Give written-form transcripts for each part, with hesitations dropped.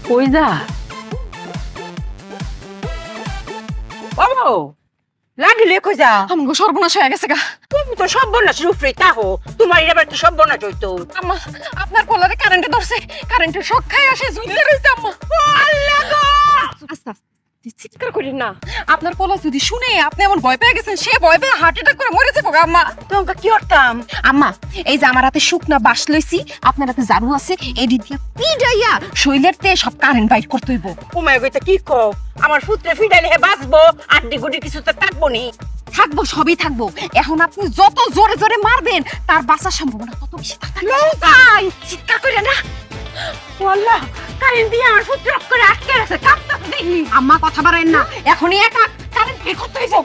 কই যা বাবু লাগলে কই যা আমগো সর্বনাশ হয়ে গেছে গা। তুমি তো সর্বনাশ রূপরে তাহো, তোমার এবার তো সর্বনাশ হইতো। আম্মা আপনার পোলারে কারেন্টে ধরছে, কারেন্টের শক খাই আসে ঝুলতে রইছে আম্মা। আল্লাহ গো! আস্তে আস্তে চিৎকার করেন না, আপনার পোলা যদি শুনে আপনি এমন ভয় পেয়ে গেছেন, সে ভয় পেয়ে হার্ট অ্যাটাক করে মরে যাবো গা আম্মা। তোমাকে কি করতাম? আম্মা এই যে আমার হাতে শুকনা বাঁশ লইছি, আপনার হাতে ঝাড়ু আছে, এডি দিয়া পিডাইয়া শৈলের তে সব কারেন্ট বাইর করতে হইব। উমায় কইতা কি কও? আমার পুত্রে ফিডাইলে হে বাঁচবো, আড্ডি গুডি কিছু তো থাকবো নি। থাকবো, সবই থাকবো। এখন আপনি যত জোরে জোরে মারবেন তার বাঁচার সম্ভাবনা তত বেশি থাকবে। লৌকাই চিৎকার করে না। ও আল্লাহ, কারেন্ট দিয়ে আমার পুত্র করে আটকে রাখছে, কাঁপতে দেখি। আম্মা কথা বাড়াইন না, এখনই একা কারেন্ট বের করতে হইব।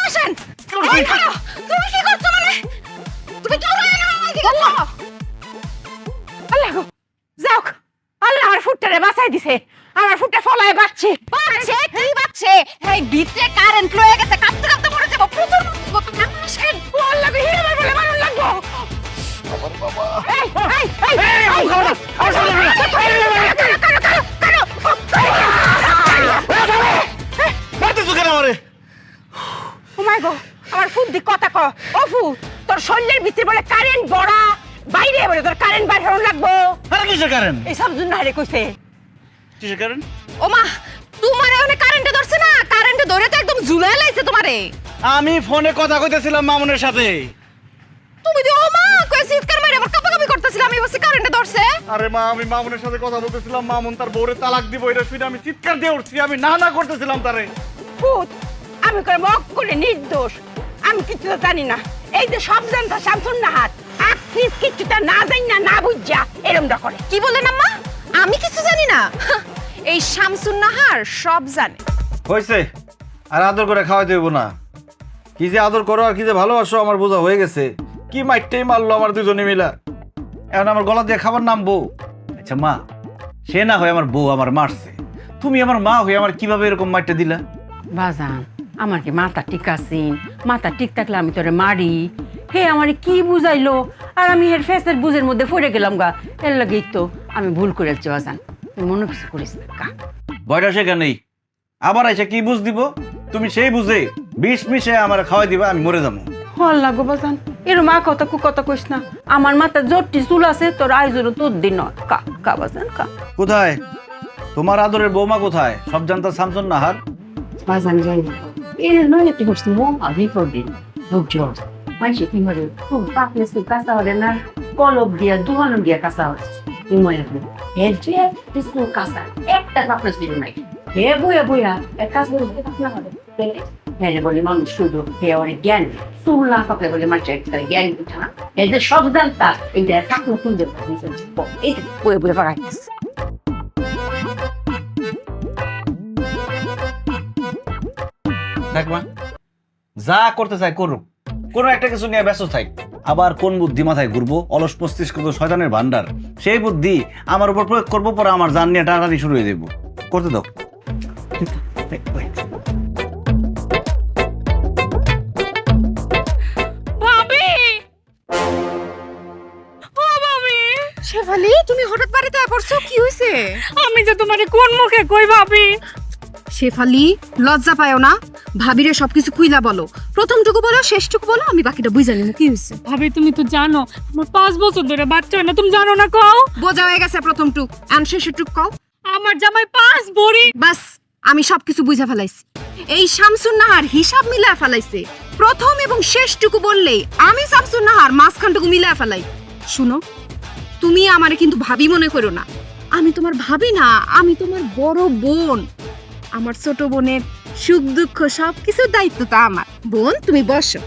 আসেন, তুমি কি করছো? মানে তুমি কি আল্লাহ গো, যাও, আল্লাহ আমার ফুটটারে বাঁচাই দিছে। আমার ফুটটা ফলায় বাঁচছে। বাচ্চে কি বাচ্চে, এই ভিতরে কারেন্ট লয়ে গেছে, কাঁপতে কাঁপতে মরে যাবো। প্রচুর মারবো, তুমি আসেন। ও আল্লাহ গো, হিরে মারবো, মারুন লাগবো। আমার ফুট দি কথা ক। ও ফুট, তোর শরীরের ভিতরে বলে কারেন্ট বড়া, বাইরে বলে তোর কারেন্ট বাইরে হরণ লাগবো। আরে কিসের কারেন্ট? এইসব জন্য হারে কইছে। কিসের কারেন্ট? ওমা তোমারে ওনে কারেন্টে ধরছে না, কারেন্টে ধরে তো একদম ঝুলাই লাইছে তোমারে। আমি ফোনে কথা কইতেছিলাম মামুনের সাথে। তুমি তো ওমা কই চিৎকার মাইরা আবার কাঁপাকাঁপি করতেছিলাম, আমি বসে কারেন্টে ধরছে। আরে মা, আমি মামুনের সাথে কথা বলতেছিলাম, মামুন তার বউরে তালাক দিব এটা শুনে আমি চিৎকার দিয়ে উঠছি, আমি না করতেছিলাম তারে। ফুট, আমি করে মক করে নির্দোষ, আমি কিছু তো জানি না। এই যে সব জানতা শামসুন নাহার আখিস কিছু তা না জানি না, না বুঝা এরমটা করে। কি বললেন আম্মা? আমি কিছু জানি না? এই শামসুন নাহার সব জানে। হইছে, আর আদর করে খাওয়াইতে হইব না। কি যে আদর করো আর কি যে ভালোবাসো আমার বোঝা হয়ে গেছে। কি মাইরটাই মারলো আমার দুজনে মিলা, এখন আমার গলা দিয়ে খাবার নাম বউ। আচ্ছা মা, সে না হয় আমার বউ আমার মারছে, তুমি আমার মা হয়ে আমার কিভাবে এরকম মাইরটা দিলা? বাজান, আমার কি মাথা ঠিক আছে? মাথা ঠিক থাকলে আমি তোরে মারি? হে আমারে কি বুঝাইলো, আর আমি এর ফেসের বুঝের মধ্যে পড়ে গেলাম গা। এর লাগেই তো আমি ভুল করেছি বাজান, তুই মনে কিছু করিস না কা। বয়টা সেখানেই আবার এসে কি বুঝ দিব? তুমি সেই বুঝে বিষ মিশে আমার খাওয়াই দিবা, আমি মরে যাবো। হল লাগো বাজান, এর মা কথা কথা কইস না। আমার মাথা জটটি চুল আছে, তোর আয়োজন তোর দিন কা কা বাজান কা। কোথায় তোমার আদরের বৌমা? কোথায়? সব জানতা শামসুন নাহার। বাজান যাই এর নয় তুই করছিস মো আমি পড়দিন বুঝছ মাইছে কি মরে খুব পাকলে তুই কাঁচা হলে না, কলব দিয়া দুহানো দিয়া কাঁচা হচ্ছে তুই মরে এর যে তুই কাঁচা একটা পাকলে দিল নাই। হে বইয়া বইয়া এক কাজ করে না হবে। হ্যাঁ বলি মানুষ শুধু হে অনেক জ্ঞান শুনলা কাপড়ে বলে মাঝে একটা জ্ঞান উঠা না, এই যে সব জানতা এইটা থাকলো শুনতে এই বইয়া বইয়া ফাঁকা গেছে। দেখ মা, যা করতে চাই করুক, কোনো একটা কিছু নিয়ে ব্যস্ত থাক। আবার কোন বুদ্ধি মাথায় ঘুরবো, অলস মস্তিষ্ক তো শয়তানের ভান্ডার, সেই বুদ্ধি আমার উপর প্রয়োগ করবো, পরে আমার জান নিয়ে টানাটানি শুরু হয়ে দেবো। করতে দাও। ভাবি, ও ভাবি। শেফালি, তুমি হঠাৎ বাড়িতে পড়ছো, কি হইছে? আমি যে তোমারে কোন মুখে কই ভাবি? শেফালি লজ্জা পায়ও না, ভাবিরে সবকিছু খুইলা বলো। প্রথমটুকু বলো, শেষটুকু বলো, আমি বাকিটা বুঝে নিব কি হইছে। ভাবি তুমি তো জানো আমার 5 বছর ধরে বাচ্চা হয় না, তুমি জানো না? কও বোঝা হয়ে গেছে প্রথমটুক, আর শেষটুক কও। আমার জামাই 5 ভরি। বাস, আমি সবকিছু বুঝা ফেলাইছি। এই শামসুন নাহার হিসাব মিলায় ফেলাইছে। প্রথম এবং শেষটুকু বললেই আমি শামসুন নাহার মাঝখানটুকু মিলায় ফেলাই। শুনো, তুমি আমারে কিন্তু ভাবি মনে করো না। আমি তোমার ভাবি না, আমি তোমার বড় বোন। আমার ছোট বোনের সুখ দুঃখ সবকিছুর দায়িত্ব তো আমার। বোন, তুমি বসো,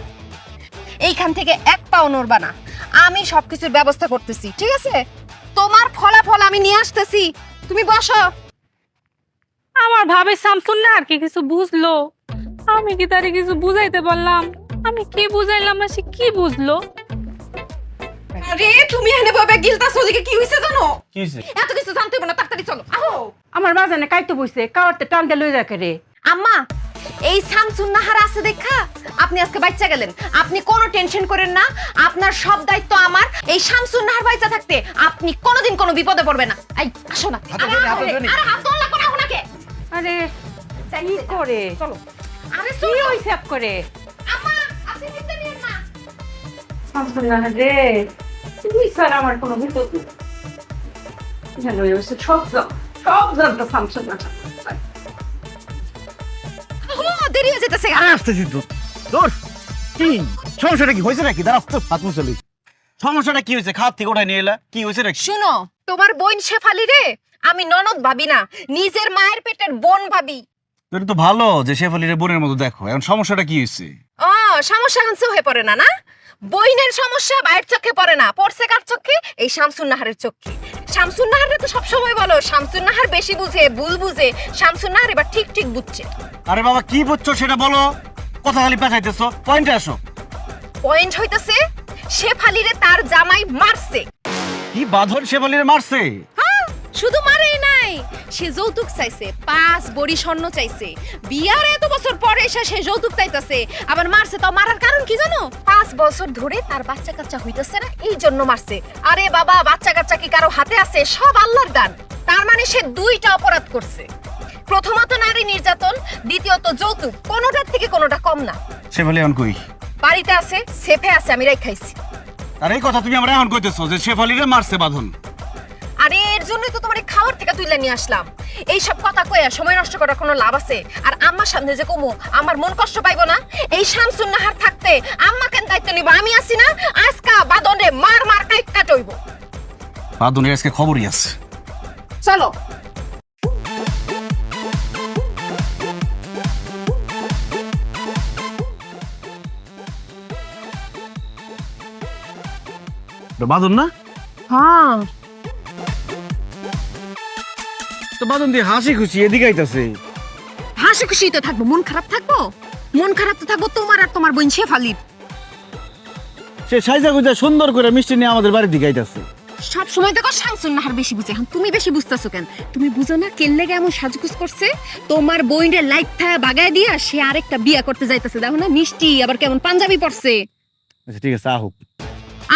এইখান থেকে এক পাও নড়বা না। আমি সবকিছুর ব্যবস্থা করতেছি, ঠিক আছে? তোমার ফলাফল আমি নিয়ে আসতেছি, তুমি বসো। আমার ভাবে শামসুন না আর কি কিছু বুঝলো? আমি কি তারে কিছু বুঝাইতে পারলাম? আমি কি বুঝাইলাম না সে কি বুঝলো? আরে তুমি এনে ববে গিলতাছো ওদিকে কি হইছে জানো? কি হইছে? এত কিছু জানতে হবে না, তাড়াতাড়ি চলো। আহো। আমার বাজানে কাইতে বইছে, কাওয়ারতে টানতে লই রাখে রে। আম্মা, এই শামসুন নাহার আছে দেখা আপনি আজকে বাচ্চা গেলেন। আপনি কোনো টেনশন করেন না, আপনার সব দায়িত্ব আমার। এই শামসুন নাহার বাচ্চা থাকতে আপনি কোনোদিন কোনো বিপদে পড়বেন না। এই আসো না। হাতে ধরে, হাতে ধরে। আরে হাত ধরলা কোনা কোনাকে। আরে কি করে? চলো। আরে কি চলো। হইছে আপ করে? আম্মা, আপনি চিন্তা নিয়েন না। শামসুন নাহার রে, তুই স্যার আমার কোনো ভিতর জানো হইছে সব জানতো শামসুন নাহার। দেরি হয়ে যেতেছে। আসতেছি তো দোষ কি সমস্যাটা কি হয়েছে নাকি? দাঁড়াও তো হাত মুছলি। সমস্যাটা কি হয়েছে? খাওয়ার থেকে ওটা নিয়ে এলা, কি হয়েছে নাকি? শুনো, তোমার বোন শেফালি রে আমি ননদ ভাবি না, নিজের মায়ের পেটের বোন ভাবি। তোর তো ভালো যে শেফালির বোনের মতো দেখো, এখন সমস্যাটা কি হয়েছে? ও, সমস্যা হানসে হয়ে পড়ে না না? বইনের সমস্যা বাইরের চোখে পড়ে না, পড়ছে কার চোখে? এই শামসুন নাহারের চোখে। শামসুন নাহার তো সবসময় বলো শামসুন নাহার বেশি বুঝে, ভুল বুঝে। শামসুন নাহার এবার ঠিক ঠিক বুঝছে। আরে বাবা কি বুঝছো সেটা বলো, কথা খালি পেঁচাইতেছো, পয়েন্টে আসো। পয়েন্ট হইতাছে শেফালিরে তার জামাই মারছে। কি বাঁধন শেফালির মারছে? হ্যাঁ, শুধু মারেই নাই, সে যৌতুক চাইছে, 5 বড়ি স্বর্ণ চাইছে। বিয়ার এত বছর পরে এসে সে যৌতুক চাইতেছে, আবার মারছে। তো মারার কারণ কি জানো? 5 বছর ধরে তার বাচ্চা কাচ্চা হইতেছে না, এই জন্য মারছে। আরে বাবা, বাচ্চা কাচ্চা কি কারো হাতে আছে? সব আল্লাহর দান। তার মানে সে 2টা অপরাধ করছে। প্রথমত নারী নির্যাতন, দ্বিতীয়ত যৌতুক। কোনোটার থেকে কোনোটা কম না। শেফালি এখন কই? বাড়িতে আছে, সেফে আছে, আমি রাখাইছি। আর এই কথা তুমি আমরা এখন কইতেছো যে শেফালিরে মারছে বাঁধন? আরে এর জন্যই তো তোমার খাওয়ার থেকে তুইলা নিয়ে আসলাম। এই সব কথা কইয়া সময় নষ্ট করার কোনো লাভ আছে? আর আম্মার সামনে যে কমু, আমার মন কষ্ট পাইবো না? এই শামসুন নাহার থাকতে আম্মা কেন দায়িত্ব নিব? আমি আছি না? আজকা বাদনে মার মার কাটইব। বাঁধনের আজকে খবরই আছে। চলো। বাঁধন না? হ্যাঁ, তো বাঁধন দিয়ে হাসি খুশি এদিকে আইতাছে। হাসি খুশি তো থাকবো, মন খারাপ থাকবো? মন খারাপ তো থাকবো তোমার আর তোমার বোন শেফালির। সে সাইজা গুজা সুন্দর করে মিষ্টি নিয়ে আমাদের বাড়ির দিকে আইতাছে। সব সময় দেখো শামসুন নাহার বেশি বুঝে। এখন তুমি বেশি বুঝতেছো কেন? তুমি বুঝো না কেন লেগে এমন সাজগুজ করছে? তোমার বইনের লাইট থায়া বাগায় দিয়া সে আরেকটা বিয়া করতে যাইতেছে। দেখো না, মিষ্টি আবার কেমন পাঞ্জাবি পরছে। আচ্ছা ঠিক আছে, আহুক।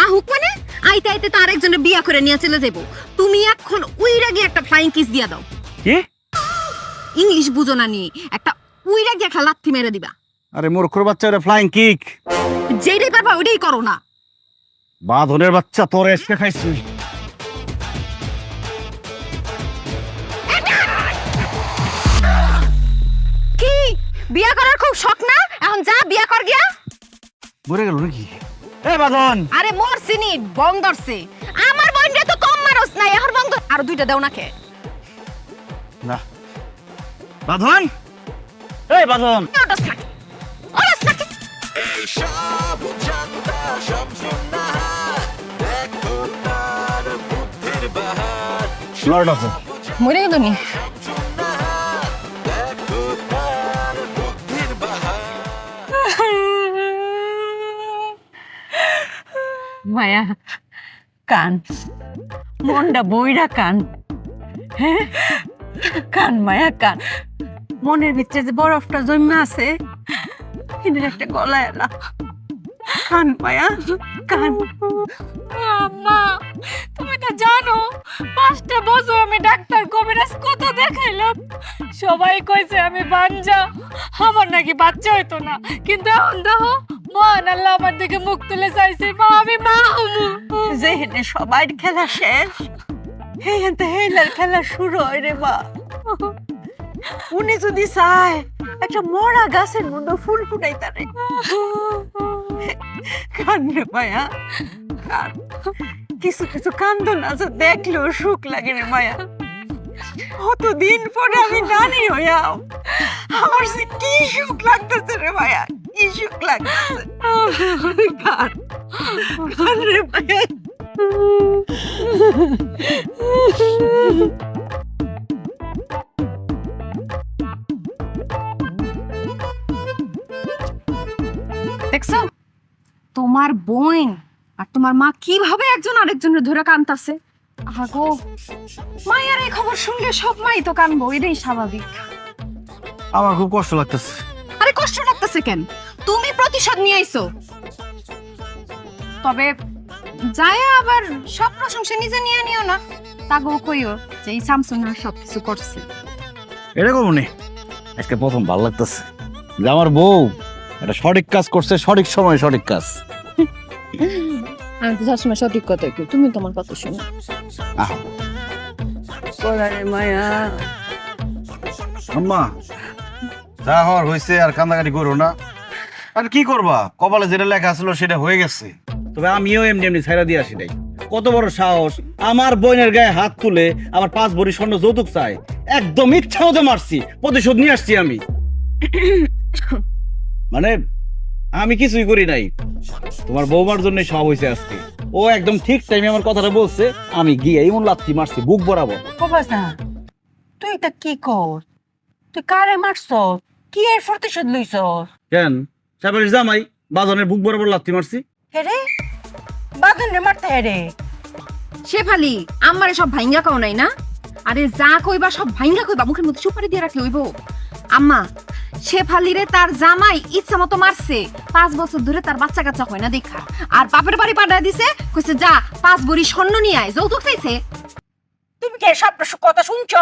আহুক মানে? আইতে আইতে তো আরেকজনের বিয়া করে নিয়ে চলে যাবো। তুমি এখন উইরা গিয়ে একটা ফ্লাইং কিস দিয়া দাও। কি? ইংলিশ বুঝো না নি, একটা উইরা গিয়ে একটা লাথি মেরে দিবা। আরে মূর্খর বাচ্চা, ওটা ফ্লাইং কিক। যেটাই পারবা ওইটাই করো না। বাঁধনের বাচ্চা, তোর এসে খাইছি। কি বিয়া করার খুব শখ না? এখন যা বিয়া কর গিয়া। মরে গেল নাকি? এ বাঁধন! আরে মোর সিনি বং ধরছে। আমার বোনরে তো কম মারস নাই, এখন বং ধর। আর 2টা দাও না কে? না বাঁধন, এই বাঁধন! ওটাস নাকি? ওটাস নাকি? লর্ড আছে। মরে গেল নি? মায়া কান, মনটা বইরা কান। হ্যাঁ কান মায়া কান। মনের ভিতরে যে বরফটা জমে আছে এদের একটা গলায় এলা। কান মায়া কান। আম্মা, তুমি তো জানো 5টা বছর আমি ডাক্তার কবিরাজ কত দেখাইলাম, সবাই কইছে আমি বাঞ্জা, আমার নাকি বাচ্চা হইতো না। কিন্তু এখন দেখো মহান আল্লাহ আমার দিকে মুখ তুলে চাইছে, মা আমি মা হমু। যেহেনে সবাই খেলা শেষ, হেহেনতে হেলার খেলা শুরু হয় রে মা। উনি যদি চায় একটা মরা গাছের মধ্যে ফুল ফুটাই তারে। কান রে মায়া কান। কিছু কিছু কান্দন আছে দেখলেও সুখ লাগে রে মায়া। কতদিন পরে আমি নানি হইয়াও, আমার যে কি সুখ লাগতেছে রে মায়া, কি সুখ লাগতেছে। কান কান রে মায়া। দেখো দেখছো তোমার বোন আর তোমার মা কিভাবে একজন আরেকজনের ধরে কানতাছে। আগো মায়ের এই খবর শুনলে সব মাই তো কানবো, এটাই স্বাভাবিক। আমার খুব কষ্ট লাগতেছে। আরে কষ্ট লাগতেছে কেন? তুমি প্রতিশোধ নিয়ে আইছো। তবে যায় আবার সব প্রশংসা নিজে নিয়ে নিও না। তাগো কইও যে এই শামসুন আর সবকিছু করছে। এটা কম নেই, আজকে প্রথম ভালো লাগতেছে যে আমার বউ একটা সঠিক কাজ করছে, সঠিক সময় সঠিক কাজ। আমি তো সবসময় সঠিক কথা কই, তুমি তোমার কথা শোনো। পড়ারে মায়া, আম্মা যা হওয়ার হয়েছে, আর কান্দাকাটি করো না। আর কি করবা, কপালে যেটা লেখা ছিল সেটা হয়ে গেছে। তবে আমিও এমনি এমনি ছাইরা দিয়ে আসি নাই। কত বড় সাহস, আমার বোনের গায়ে হাত তুলে আবার 5 ভরি স্বর্ণ যৌতুক চাই। একদম ইচ্ছা মতো মারছি, প্রতিশোধ নিয়ে আসছি আমি। মানে আমি কিছুই করি নাই, তোমার বৌমার জন্য সব হয়েছে আজকে। ও একদম ঠিক টাইমে আমার কথাটা বলছে, আমি গিয়ে এমন লাথি মারছি বুক বরাবর। বাবা তুই এটা কি কর? তুই কারে মারছ? কি এর প্রতিশোধ লইছ? কেন সাবারির জামাই বাজনের বুক বরাবর লাথি মারছি। হেরে বাদনে মারতে হেরে। শেফালি আমারে সব ভাইঙ্গা কও নাই না? আরে যা কইবা সব ভাইঙ্গা কইবা, মুখের মধ্যে সুপারি দিয়ে রাখলে হইব? আম্মা শেফালিরে তার জামাই ইচ্ছা মতো মারছে, 5 বছর ধরে তার বাচ্চা কাচ্চা হয় না দেখা, আর বাপের বাড়ি পাঠায় দিছে, কইছে যা 5 ভরি স্বর্ণ নিয়ে আয়, যৌতুক চাইছে। তুমি কি সব কথা শুনছ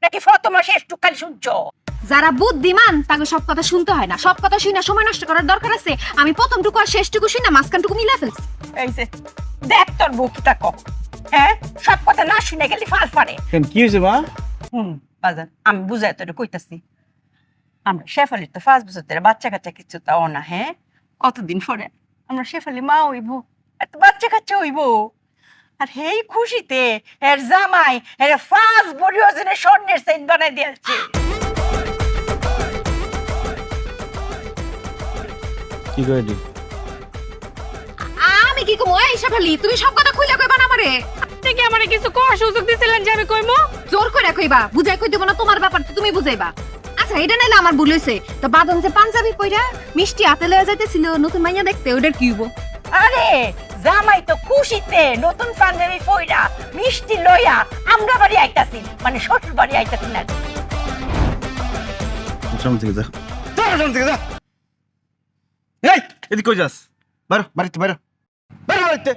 নাকি ফতমা শেষ টুকালি শুনছ? যারা বুদ্ধিমান তাকে সব কথা শুনতে হয় না, সব কথা শুনে সময় নষ্ট করার দরকার আছে? আমি প্রথমটুকু আর শেষটুকু শুনে মাঝখানটুকু মিলা ফেলছি। এই যে দেখ তোর বউ কি তা কও। হ্যাঁ, সব কথা না শুনে গেলি ফাল ফারে। কেন কি হয়েছে মা? বাজান আমি বুঝাই তোরে কইতাছি, আমরা শেফালির তো 5 বছর ধরে বাচ্চা কাচ্চা কিছু তাও না। হ্যাঁ, কতদিন পরে আমরা শেফালি মা হইব, আর তো বাচ্চা কাচ্চা হইব। আর হেই খুশিতে এর জামাই এর 5 ভরি ওজনের স্বর্ণের চেইন বানাই দিয়েছে। কি করে দি? আমি কি কমো? এই শেফালি তুমি সব কথা খুইলা কইবা না আমারে? আপনি কি আমারে কিছু কোয়া সুযোগ দিছিলেন যে আমি কইমো? জোর করে কইবা, বুঝাই কই দেব না, তোমার ব্যাপার তো তুমি বুঝাইবা। আচ্ছা এটা নাইলে আমার ভুল হইছে, তো বাদন যে পাঞ্জাবি পইরা মিষ্টি হাতে লয়ে যাইতেছিল নতুন মাইয়া দেখতে, ওইটার কি হইব? আরে জামাই তো খুশিতে নতুন পাঞ্জাবি পইরা মিষ্টি লইয়া আমরা বাড়ি আইতাছি, মানে শ্বশুর বাড়ি আইতাছি না। সামনে থেকে যা, সামনে থেকে যা। এই এদিকে কই যাস? বাইরে বাড়িতে, বাইরে বাইরে বাড়িতে।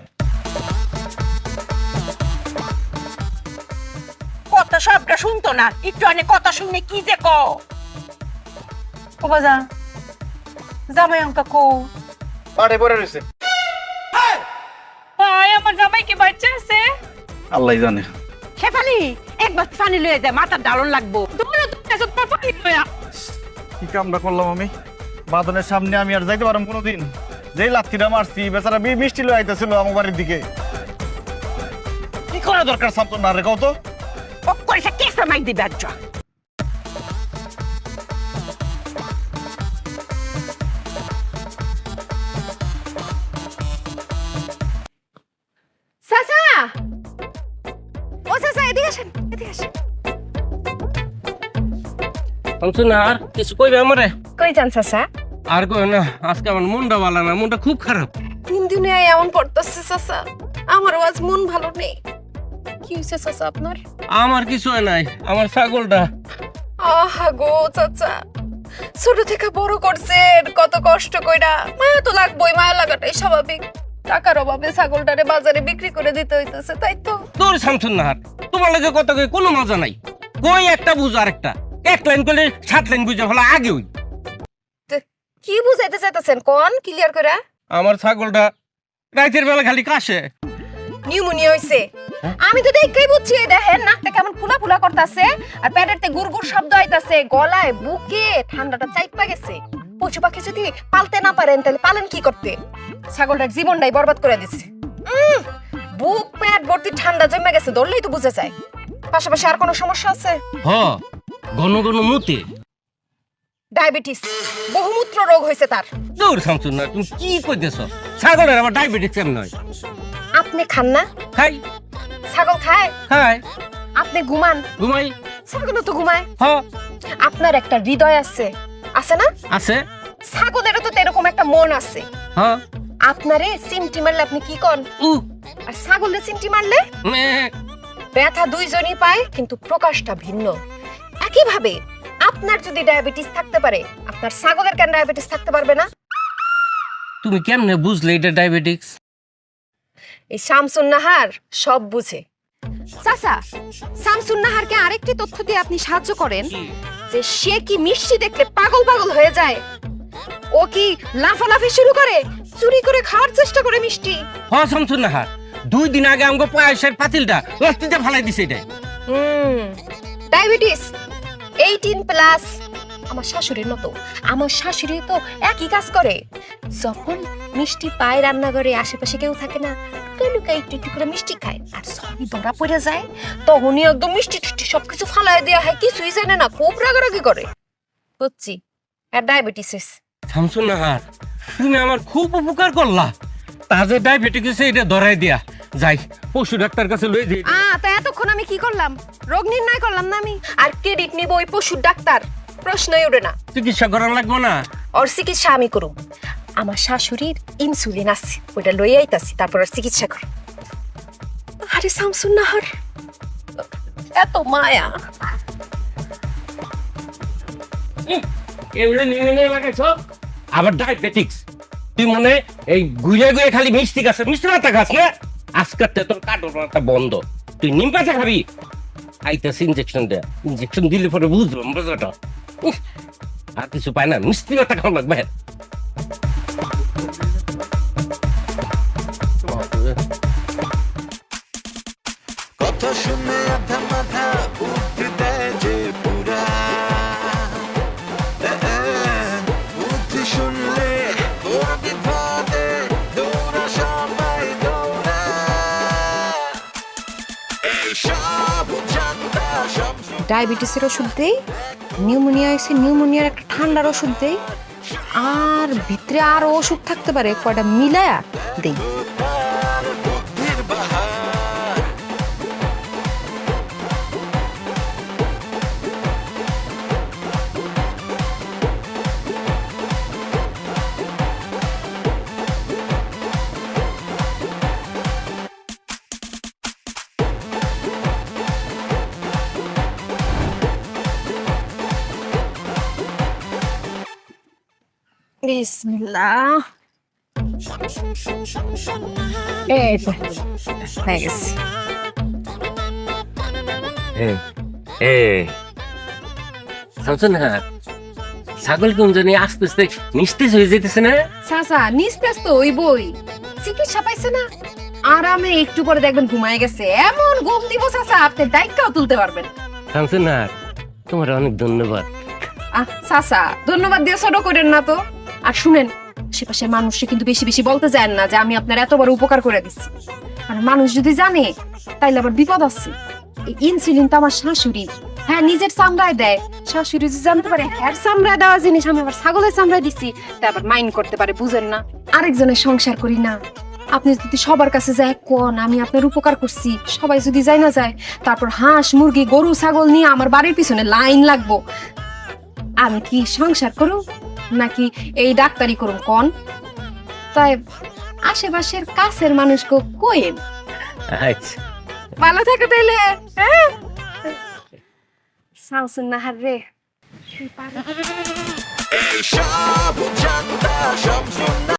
কথা সবটা শুনতো না, একটু অনেক কথা শুনে কি যে কো। ও বাজা জামাই অঙ্কা কো আরে পড়ে রইছে। ভাই আমার জামাই কি বাচ্চা আছে? আল্লাহই জানে। শেফালি একবার পানি লয়ে যায়, মাথার ডালন লাগবো। তোমরা তো এসব পানি লয়া কি কামটা করলাম আমি? বাদনের সামনে আমি আর যাইতে পারলাম কোনোদিন? যেই লাথিটা মারছি বেচারা মিষ্টি লয়ে আইতেছিল আমার বাড়ির দিকে। কি করা দরকার সামতো না রে কও তো? ও কইছে কে সামাই দিবে আচ্ছা। চাচা, ও চাচা এদিকে আসেন, এদিকে আসেন। না আর কিছু কইবে আমারে? কই যান চাচা? আর কই না, আজকে আমার মনটা ভালো না, মনটা খুব খারাপ। 3 দিনে এমন পড়তেছে চাচা, আমার আজ মন ভালো নেই। কি হইছে চাচা আপনার? আমার কিছু হয় নাই, আমার ছাগলটা। আহা গো চাচা, ছোট থেকে বড় করছেন কত কষ্ট কইরা, মায়া তো লাগবেই, মায়া লাগাটাই স্বাভাবিক। টাকার অভাবে ছাগলটারে বাজারে বিক্রি করে দিতে হইতেছে, তাই তো? তোর শামসুন নাহার, তোমার লাগে কথা কই কোনো মজা নাই। কই একটা বুঝ আর একটা, 1 লাইন করলে 7 লাইন বুঝা ফেলা আগে হই। কি বুঝাইতে চাইতেছেন কোন ক্লিয়ার করে? আমার ছাগলটা রাতের বেলা খালি কাশে। নিউমোনিয়া হইছে। আমি তো দেখেই বুঝছি, এই দেখেন নাকটা কেমন ফুলা ফুলা করতেছে, আর পেটেরতে গুড়গুড় শব্দ হইতাছে, গলায় বুকে ঠান্ডাটা চাইপা গেছে। পশু পাখি যদি পালতে না পারেন তাহলে পালেন কি করতে? ছাগলটার জীবনটাই বরবাদ করে দিছে। বুক পেট ভর্তি ঠান্ডা জমে গেছে, ধরলেই তো বুঝা যায়। পাশাপাশি আর কোনো সমস্যা আছে? হ, ঘন ঘন মুতে। ডায়াবেটিস, বহুমূত্র রোগ হয়েছে তার। তোর শামসুন না, তুমি কি কইতেছ? ছাগলের আবার ডায়াবেটিস কেমন হয়? আপনি খান না? খাই। ছাগল খায়? খাই। আপনি ঘুমান? ঘুমাই। ছাগলও তো ঘুমায়। হ, আপনার একটা হৃদয় আছে, আছে না? আছে। ছাগলেরও তো এরকম একটা মন আছে, হ্যাঁ আপনারে সিমটি মারলে আপনি কি কন? উ আর ছাগলে সিমটি মারলে মে ব্যথা দুইজনই পায়, কিন্তু প্রকাশটা ভিন্ন। একইভাবে আপনার যদি ডায়াবেটিস থাকতে পারে, আপনার ছাগলের কেন ডায়াবেটিস থাকতে পারবে না? তুমি কেমনে বুঝলে এটা ডায়াবেটিক্স? এই শামসুন নাহার সব বুঝে। চাচা, শামসুন নাহারকে আরেকটি তথ্য দিয়ে আপনি সাহায্য করেন যে সে কি মিষ্টি দেখলে পাগল পাগল হয়ে যায়। ও কি লাফালাফি শুরু করে, চুরি করে খাওয়ার চেষ্টা করে মিষ্টি। হ শামসুন নাহার 2 দিন আগে আমগো পায়েসের পাতিলটা লাস্টিতে ফালাই দিছে এটা। ডায়াবেটিস 18+। আমার শাশুড়ির মতো। আমার শাশুড়ি তো একই কাজ করে। যখন মিষ্টি পায় রান্নাঘরে, আশেপাশে কেউ থাকে না, লুকাই একটু একটু করে মিষ্টি খায়। আর যখনই ধরা পড়ে যায় তখনই একদম মিষ্টি টিষ্টি সবকিছু ফালাই দেওয়া হয়, কিছুই জানে না, খুব রাগারাগি করে। বুঝছি, আর ডায়াবেটিস। শামসুন নাহার তুমি আমার খুব উপকার করলা। তাজে ডায়াবেটিক্স এটা ধরাই দিয়া যাই পশু ডাক্তার কাছে লই যাই। তা এতক্ষণ আমি কি করলাম? রোগ নির্ণয় করলাম না আমি? আর ক্রেডিট নিব ওই পশুর ডাক্তার? প্রশ্নই ওঠে না। চিকিৎসা করা লাগবে না? ওর চিকিৎসা আমি করব। আমার শাশুড়ির ইনসুলিন আছে, ওইটা লই আইতাছি, তারপর ওর চিকিৎসা করব। আরে শামসুন নাহার এত মায়া। এমনি নিয়ে লাগাইছ আবার ডায়াবেটিক্স। তুই মনে এই ঘুরে ঘুরে খালি মিষ্টি খাস, মিষ্টি পাতা খাস না? আজকের তোর কাটর পাতা বন্ধ, তুই নিম পাতা খাবি। আইতাছে ইনজেকশন দে, ইনজেকশন দিলে পরে বুঝলাম মজাটা। আর কিছু পায় না, মিষ্টি পাতা খাওয়া লাগবে। কথা শুনে আধা মাথা উঠতে যে পুরা বুদ্ধি শুনলে তোর বিপদে দৌড়া সবাই দৌড়া এইসব জানতা সব ডায়াবেটিসের ওষুধ দেই, নিউমোনিয়া এসে নিউমোনিয়ার একটা ঠান্ডার ওষুধ দেই, আর ভিতরে আরো ওষুধ থাকতে পারে, কয়টা মিলায়া দেই। বুদ্ধির বাহার বিসমিল্লাহ। এই তো হয়ে গেছে। শামসুন নাহার ছাগল কোন জানি আস্তে আস্তে নিস্তেজ হয়ে যেতেছে না? চাচা নিস্তেজ তো ওই বই, চিকিৎসা পাইছে না, আরামে একটু পরে দেখবেন ঘুমায় গেছে। এমন ঘুম দিব চাচা আপনি ডাইকাও তুলতে পারবেন। শামসুন নাহার তোমার অনেক ধন্যবাদ। চাচা ধন্যবাদ দিয়ে ছোট করেন না তো। আর শুনেন, আশেপাশের মানুষকে কিন্তু বেশি বেশি বলতে চান না যে আমি আপনার এত বড় উপকার করে দিচ্ছি। আর মানুষ যদি জানে তাইলে আবার বিপদ আছে। এই ইনসুলিন তো আমার শাশুড়ির, হ্যাঁ নিজের চামড়ায় দেয়। শাশুড়ি যদি জানতে পারে হ্যাঁ চামড়ায় দেওয়া জিনিস আমি আবার ছাগলের চামড়ায় দিচ্ছি, তা আবার মাইন্ড করতে পারে, বুঝেন না? আরেকজনের সংসার করি না। আপনি যদি সবার কাছে যায় কোন আমি আপনার উপকার করছি, সবাই যদি যাই না যায়, তারপর হাঁস মুরগি গরু ছাগল নিয়ে আমার বাড়ির পিছনে লাইন লাগবো। আমি কি সংসার করুম নাকি এই ডাক্তারি করুম কোন? তাই আশেপাশের কাছের মানুষকে কইেন। আচ্ছা ভালো থাকে তাইলে। হ্যাঁ শামসুন নাহার রে এইসব জানতা সব